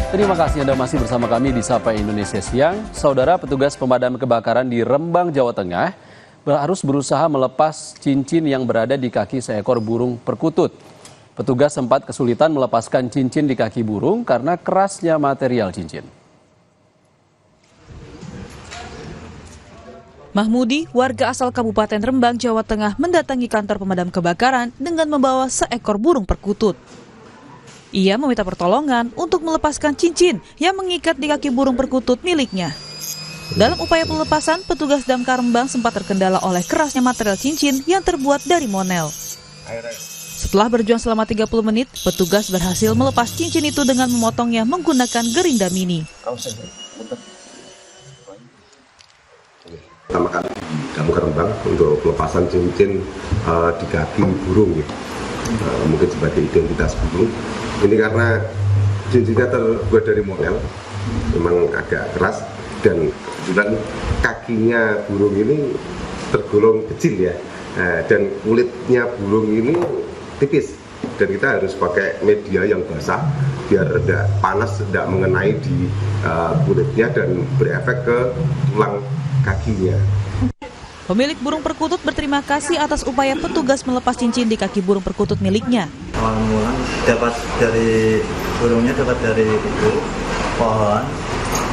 Terima kasih Anda masih bersama kami di Sapa Indonesia Siang. Saudara, petugas pemadam kebakaran di Rembang, Jawa Tengah harus berusaha melepas cincin yang berada di kaki seekor burung perkutut. Petugas sempat kesulitan melepaskan cincin di kaki burung karena kerasnya material cincin. Mahmudi, warga asal Kabupaten Rembang, Jawa Tengah, mendatangi kantor pemadam kebakaran dengan membawa seekor burung perkutut. Ia meminta pertolongan untuk melepaskan cincin yang mengikat di kaki burung perkutut miliknya. Dalam upaya pelepasan, petugas damkar Rembang sempat terkendala oleh kerasnya material cincin yang terbuat dari monel. Setelah berjuang selama 30 menit, petugas berhasil melepas cincin itu dengan memotongnya menggunakan gerinda mini. Pertama kali di damkar Rembang untuk pelepasan cincin di kaki burung, mungkin sebagai identitas burung. Ini karena cincinnya terbuat dari monel, memang agak keras, dan kebetulan kakinya burung ini tergolong kecil ya, dan kulitnya burung ini tipis, dan kita harus pakai media yang basah biar tidak panas, tidak mengenai di kulitnya dan berefek ke tulang kakinya. Pemilik burung perkutut berterima kasih atas upaya petugas melepas cincin di kaki burung perkutut miliknya. Awal mula dapat dari burungnya dari itu pohon.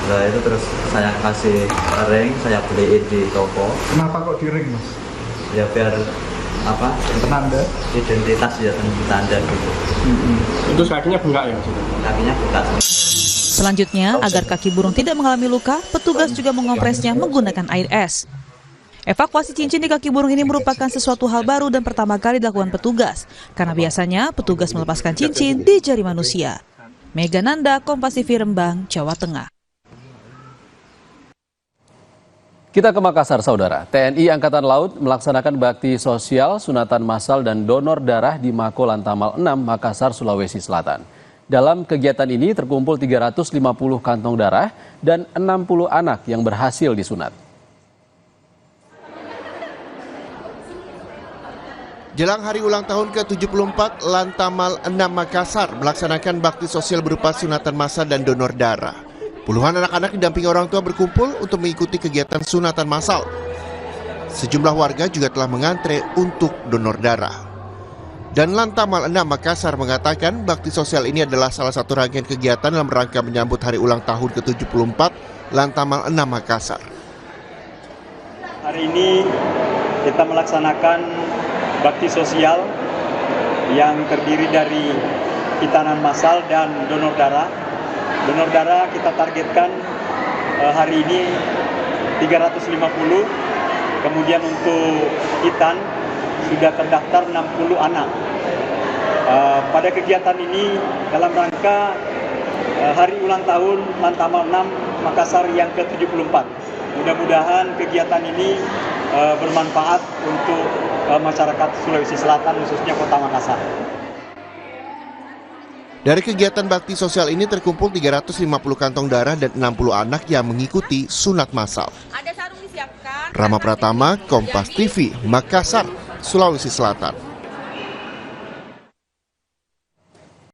Nah itu terus saya kasih ring, saya beliin di toko. Kenapa kok di ring, Mas? Ya biar apa? Penanda. Identitas ya, tanda gitu. Itu kakinya bengkak ya? Kakinya bengkak. Selanjutnya, agar kaki burung tidak mengalami luka, petugas juga mengompresnya menggunakan air es. Evakuasi cincin di kaki burung ini merupakan sesuatu hal baru dan pertama kali dilakukan petugas, karena biasanya petugas melepaskan cincin di jari manusia. Mega Nanda, Kompas TV Rembang, Jawa Tengah. Kita ke Makassar, Saudara. TNI Angkatan Laut melaksanakan bakti sosial, sunatan massal, dan donor darah di Mako Lantamal 6, Makassar, Sulawesi Selatan. Dalam kegiatan ini terkumpul 350 kantong darah dan 60 anak yang berhasil disunat. Jelang hari ulang tahun ke-74, Lantamal 6 Makassar melaksanakan bakti sosial berupa sunatan massal dan donor darah. Puluhan anak-anak didampingi orang tua berkumpul untuk mengikuti kegiatan sunatan massal. Sejumlah warga juga telah mengantre untuk donor darah. Dan Lantamal 6 Makassar mengatakan bakti sosial ini adalah salah satu rangkaian kegiatan dalam rangka menyambut hari ulang tahun ke-74 Lantamal 6 Makassar. Hari ini kita melaksanakan bakti sosial yang terdiri dari hitanan massal dan donor darah. Donor darah kita targetkan hari ini 350, kemudian untuk hitan sudah terdaftar 60 anak. Pada kegiatan ini dalam rangka hari ulang tahun Lantamal 6 Makassar yang ke-74. Mudah-mudahan kegiatan ini bermanfaat untuk masyarakat Sulawesi Selatan, khususnya Kota Makassar. Dari kegiatan bakti sosial ini terkumpul 350 kantong darah dan 60 anak yang mengikuti sunat massal. Rama Pratama, Kompas TV, Makassar, Sulawesi Selatan.